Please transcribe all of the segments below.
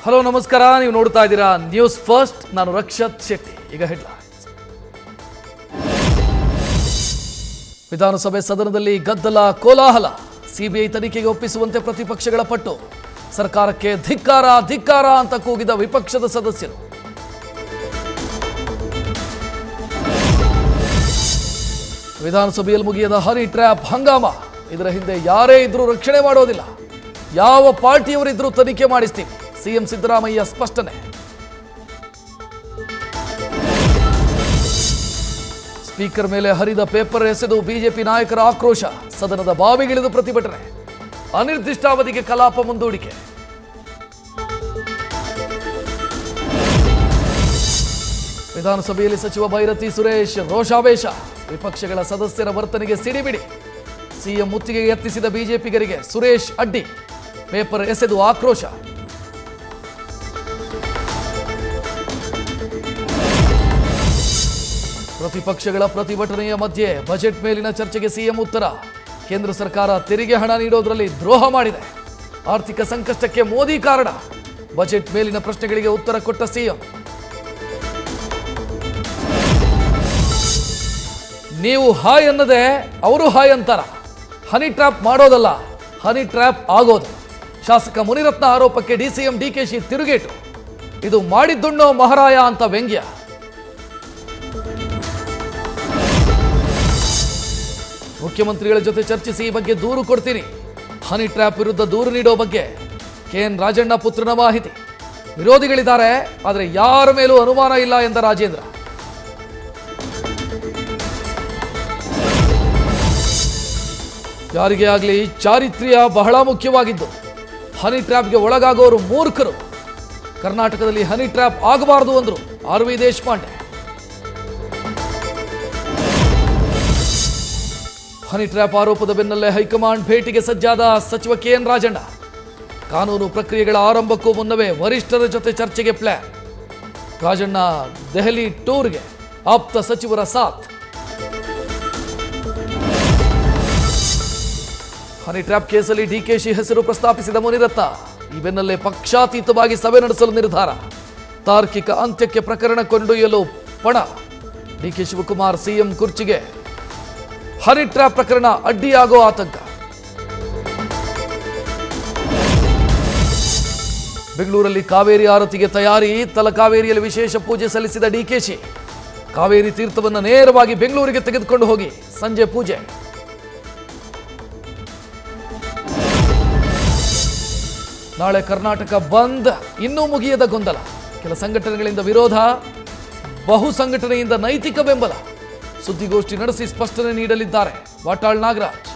Hello ನಮಸ್ಕಾರ, ನೀವು ನೋಡ್ತಾ ಇದ್ದೀರಾ ನ್ಯೂಸ್ ಫಸ್ಟ್. ನಾನು ರಕ್ಷತ್ ಶೆಟ್ಟಿ. ಈಗ ಹೆಡ್ಲೈನ್ಸ್. ವಿಧಾನಸಭೆ ಸದನದಲ್ಲಿ ಗದ್ದಲ, ಕೋಲಾಹಲ. ಸಿಬಿಐ ತನಿಖೆಗೆ ಒಪ್ಪಿಸುವಂತೆ ಪ್ರತಿಪಕ್ಷಗಳ ಪಟ್ಟು. ಸರ್ಕಾರಕ್ಕೆ ಧಿಕ್ಕಾರ ಧಿಕ್ಕಾರ ಅಂತ ಕೂಗಿದ ವಿಪಕ್ಷದ ಸದಸ್ಯರು. ವಿಧಾನಸಭೆಯಲ್ಲಿ ಮುಗಿಯದ ಹನಿ ಟ್ರ್ಯಾಪ್ ಹಂಗಾಮ. ಇದರ ಹಿಂದೆ ಯಾರೇ ಇದ್ರೂ ರಕ್ಷಣೆ ಮಾಡೋದಿಲ್ಲ. ಯಾವ ಪಾರ್ಟಿಯವರಿದ್ರೂ ತನಿಖೆ ಮಾಡಿಸ್ತೀವಿ. ಸಿಎಂ ಸಿದ್ದರಾಮಯ್ಯ ಸ್ಪಷ್ಟನೆ. ಸ್ಪೀಕರ್ ಮೇಲೆ ಹರಿದ ಪೇಪರ್ ಎಸೆದು ಬಿಜೆಪಿ ನಾಯಕರ ಆಕ್ರೋಶ. ಸದನದ ಬಾವಿಗಿಳಿದು ಪ್ರತಿಭಟನೆ. ಅನಿರ್ದಿಷ್ಟಾವಧಿಗೆ ಕಲಾಪ ಮುಂದೂಡಿಕೆ. ವಿಧಾನಸಭೆಯಲ್ಲಿ ಸಚಿವ ಭೈರತಿ ಸುರೇಶ್ ರೋಷಾವೇಶ. ವಿಪಕ್ಷಗಳ ಸದಸ್ಯರ ವರ್ತನೆಗೆ ಸಿಡಿಬಿಡಿ. ಸಿಎಂ ಮುತ್ತಿಗೆ ಯತ್ನಿಸಿದ ಬಿಜೆಪಿಗರಿಗೆ ಸುರೇಶ್ ಅಡ್ಡಿ. ಪೇಪರ್ ಎಸೆದು ಆಕ್ರೋಶ. ಪ್ರತಿಪಕ್ಷಗಳ ಪ್ರತಿಭಟನೆಯ ಮಧ್ಯೆ ಬಜೆಟ್ ಮೇಲಿನ ಚರ್ಚೆಗೆ ಸಿಎಂ ಉತ್ತರ. ಕೇಂದ್ರ ಸರ್ಕಾರ ತೆರಿಗೆ ಹಣ ನೀಡೋದ್ರಲ್ಲಿ ದ್ರೋಹ ಮಾಡಿದೆ. ಆರ್ಥಿಕ ಸಂಕಷ್ಟಕ್ಕೆ ಮೋದಿ ಕಾರಣ. ಬಜೆಟ್ ಮೇಲಿನ ಪ್ರಶ್ನೆಗಳಿಗೆ ಉತ್ತರ ಕೊಟ್ಟ ಸಿಎಂ. ನೀವು ಹಾಯ್ ಅನ್ನದೆ ಅವರು ಹಾಯ್ ಅಂತಾರ. ಹನಿ ಟ್ರ್ಯಾಪ್ ಮಾಡೋದಲ್ಲ, ಹನಿ ಟ್ರ್ಯಾಪ್ ಆಗೋದು. ಶಾಸಕ ಮುನಿರತ್ನ ಆರೋಪಕ್ಕೆ ಡಿಸಿಎಂ ಡಿಕೆಶಿ ತಿರುಗೇಟು. ಇದು ಮಾಡಿದ್ದುಣ್ಣೋ ಮಹಾರಾಯ ಅಂತ ವ್ಯಂಗ್ಯ. ಮುಖ್ಯಮಂತ್ರಿಗಳ ಜೊತೆ ಚರ್ಚಿಸಿ ಈ ಬಗ್ಗೆ ದೂರು ಕೊಡ್ತೀನಿ. ಹನಿ ಟ್ರ್ಯಾಪ್ ವಿರುದ್ಧ ದೂರು ನೀಡೋ ಬಗ್ಗೆ ಕೆಎನ್ ರಾಜಣ್ಣ ಪುತ್ರನ ಮಾಹಿತಿ. ವಿರೋಧಿಗಳಿದ್ದಾರೆ, ಆದರೆ ಯಾರ ಮೇಲೂ ಅನುಮಾನ ಇಲ್ಲ ಎಂದ ರಾಜೇಂದ್ರ. ಯಾರಿಗೇ ಆಗಲಿ ಚಾರಿತ್ರ್ಯ ಬಹಳ ಮುಖ್ಯವಾಗಿದ್ದು. ಹನಿ ಟ್ರ್ಯಾಪ್ಗೆ ಒಳಗಾಗೋರು ಮೂರ್ಖರು. ಕರ್ನಾಟಕದಲ್ಲಿ ಹನಿ ಟ್ರ್ಯಾಪ್ ಆಗಬಾರದು ಅಂದ್ರು ಆರ್.ವಿ. ದೇಶಪಾಂಡೆ. ಹನಿ ಟ್ರ್ಯಾಪ್ ಆರೋಪದ ಬೆನ್ನಲ್ಲೇ ಹೈಕಮಾಂಡ್ ಭೇಟಿಗೆ ಸಜ್ಜಾದ ಸಚಿವ ಕೆಎನ್ ರಾಜಣ್ಣ. ಕಾನೂನು ಪ್ರಕ್ರಿಯೆಗಳ ಆರಂಭಕ್ಕೂ ಮುನ್ನವೇ ವರಿಷ್ಠರ ಜೊತೆ ಚರ್ಚೆಗೆ ಪ್ಲಾನ್. ರಾಜಣ್ಣ ದೆಹಲಿ ಟೂರ್ಗೆ ಆಪ್ತ ಸಚಿವರ ಸಾಥ್. ಹನಿ ಟ್ರ್ಯಾಪ್ ಕೇಸಲ್ಲಿ ಡಿಕೆಶಿ ಹೆಸರು ಪ್ರಸ್ತಾಪಿಸಿದ ಮುನಿರತ್ನ. ಈ ಬೆನ್ನಲ್ಲೇ ಪಕ್ಷಾತೀತವಾಗಿ ಸಭೆ ನಡೆಸಲು ನಿರ್ಧಾರ. ತಾರ್ಕಿಕ ಅಂತ್ಯಕ್ಕೆ ಪ್ರಕರಣ ಕೊಂಡೊಯ್ಯಲು ಪಣ. ಡಿಕೆ ಶಿವಕುಮಾರ್ ಸಿಎಂ ಕುರ್ಚಿಗೆ. ಹನಿ ಟ್ರ್ಯಾಪ್ ಪ್ರಕರಣ ಅಡ್ಡಿಯಾಗೋ ಆತಂಕ. ಬೆಂಗಳೂರಲ್ಲಿ ಕಾವೇರಿ ಆರತಿಗೆ ತಯಾರಿ. ತಲಕಾವೇರಿಯಲ್ಲಿ ವಿಶೇಷ ಪೂಜೆ ಸಲ್ಲಿಸಿದ ಡಿಕೆಶಿ. ಕಾವೇರಿ ತೀರ್ಥವನ್ನು ನೇರವಾಗಿ ಬೆಂಗಳೂರಿಗೆ ತೆಗೆದುಕೊಂಡು ಹೋಗಿ ಸಂಜೆ ಪೂಜೆ. ನಾಳೆ ಕರ್ನಾಟಕ ಬಂದ್. ಇನ್ನೂ ಮುಗಿಯದ ಗೊಂದಲ. ಕೆಲ ಸಂಘಟನೆಗಳಿಂದ ವಿರೋಧ, ಬಹು ಸಂಘಟನೆಯಿಂದ ನೈತಿಕ ಬೆಂಬಲ. ಸುದ್ದಿಗೋಷ್ಠಿ ನಡೆಸಿ ಸ್ಪಷ್ಟನೆ ನೀಡಲಿದ್ದಾರೆ ವಾಟಾಳ್ ನಾಗರಾಜ್.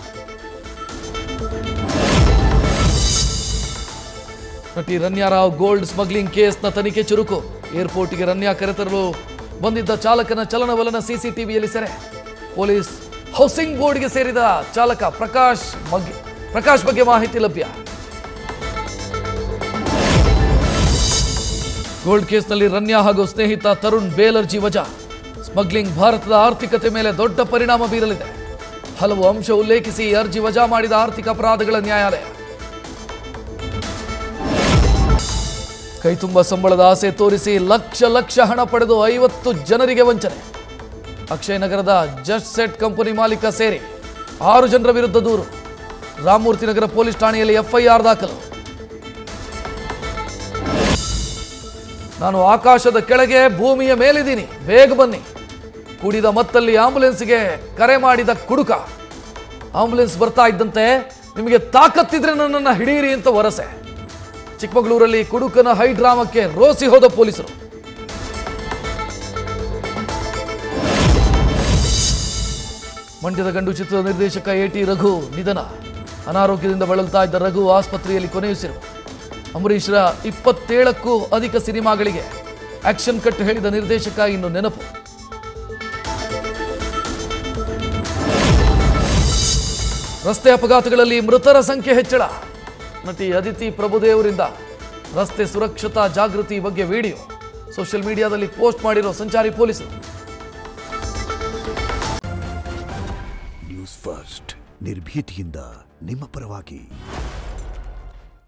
ನಟಿ ರನ್ಯಾ ರಾವ್ ಗೋಲ್ಡ್ ಸ್ಮಗ್ಲಿಂಗ್ ಕೇಸ್ನ ತನಿಖೆ ಚುರುಕು. ಏರ್ಪೋರ್ಟ್ಗೆ ರನ್ಯಾ ಕರೆತರಲು ಬಂದಿದ್ದ ಚಾಲಕನ ಚಲನವಲನ ಸಿಸಿಟಿವಿಯಲ್ಲಿ ಸೆರೆ. ಪೊಲೀಸ್ ಹೌಸಿಂಗ್ ಬೋರ್ಡ್ಗೆ ಸೇರಿದ ಚಾಲಕ ಪ್ರಕಾಶ್ ಬಗ್ಗೆ ಮಾಹಿತಿ ಲಭ್ಯ. ಗೋಲ್ಡ್ ಕೇಸ್ನಲ್ಲಿ ರನ್ಯಾ ಹಾಗೂ ಸ್ನೇಹಿತ ತರುಣ್ ಬೇಲರ್ಜಿ ವಜಾ. ಸ್ಮಗ್ಲಿಂಗ್ ಭಾರತದ ಆರ್ಥಿಕತೆ ಮೇಲೆ ದೊಡ್ಡ ಪರಿಣಾಮ ಬೀರಲಿದೆ. ಹಲವು ಅಂಶ ಉಲ್ಲೇಖಿಸಿ ಅರ್ಜಿ ವಜಾ ಮಾಡಿದ ಆರ್ಥಿಕ ಅಪರಾಧಗಳ ನ್ಯಾಯಾಲಯ. ಕೈತುಂಬ ಸಂಬಳದ ಆಸೆ ತೋರಿಸಿ ಲಕ್ಷ ಹಣ ಪಡೆದು 50 ಜನರಿಗೆ ವಂಚನೆ. ಅಕ್ಷಯ್ ನಗರದ ಜಸ್ಟ್ ಸೆಟ್ ಕಂಪನಿ ಮಾಲೀಕ ಸೇರಿ 6 ಜನರ ವಿರುದ್ಧ ದೂರು. ರಾಮಮೂರ್ತಿ ನಗರ ಪೊಲೀಸ್ ಠಾಣೆಯಲ್ಲಿ ಎಫ್ಐಆರ್ ದಾಖಲು. ನಾನು ಆಕಾಶದ ಕೆಳಗೆ ಭೂಮಿಯ ಮೇಲಿದ್ದೀನಿ, ಬೇಗ ಬನ್ನಿ. ಕುಡಿದ ಮತ್ತಲ್ಲಿ ಆಂಬುಲೆನ್ಸ್ಗೆ ಕರೆ ಮಾಡಿದ ಕುಡುಕ. ಆಂಬುಲೆನ್ಸ್ ಬರ್ತಾ ಇದ್ದಂತೆ ನಿಮಗೆ ತಾಕತ್ತಿದ್ರೆ ನನ್ನನ್ನು ಹಿಡೀರಿ ಅಂತ ವರಸೆ. ಚಿಕ್ಕಮಗಳೂರಲ್ಲಿ ಕುಡುಕನ ಹೈಡ್ರಾಮಕ್ಕೆ ರೋಸಿ ಹೋದ ಪೊಲೀಸರು. ಮಂಡ್ಯದ ಗಂಡು ಚಿತ್ರದ ನಿರ್ದೇಶಕ ಎ.ಟಿ. ರಘು ನಿಧನ. ಅನಾರೋಗ್ಯದಿಂದ ಬಳಲ್ತಾ ಇದ್ದ ರಘು ಆಸ್ಪತ್ರೆಯಲ್ಲಿ ಕೊನೆಯುಸಿರು. ಅಂಬರೀಶ್ರ 27ಕ್ಕೂ ಅಧಿಕ ಸಿನಿಮಾಗಳಿಗೆ ಆಕ್ಷನ್ ಕಟ್ ಹೇಳಿದ ನಿರ್ದೇಶಕ ಇನ್ನು ನೆನಪು. ರಸ್ತೆ ಅಪಘಾತಗಳಲ್ಲಿ ಮೃತರ ಸಂಖ್ಯೆ ಹೆಚ್ಚಳ. ನಟಿ ಅದಿತಿ ಪ್ರಭುದೇವರಿಂದ ರಸ್ತೆ ಸುರಕ್ಷತಾ ಜಾಗೃತಿ ಬಗ್ಗೆ ವಿಡಿಯೋ ಸೋಷಿಯಲ್ ಮೀಡಿಯಾದಲ್ಲಿ ಪೋಸ್ಟ್ ಮಾಡಿರೋ ಸಂಚಾರಿ ಪೊಲೀಸರು. ನ್ಯೂಸ್ ಫಸ್ಟ್ ನಿರ್ಭೀತಿಯಿಂದ ನಿಮ್ಮ ಪರವಾಗಿ.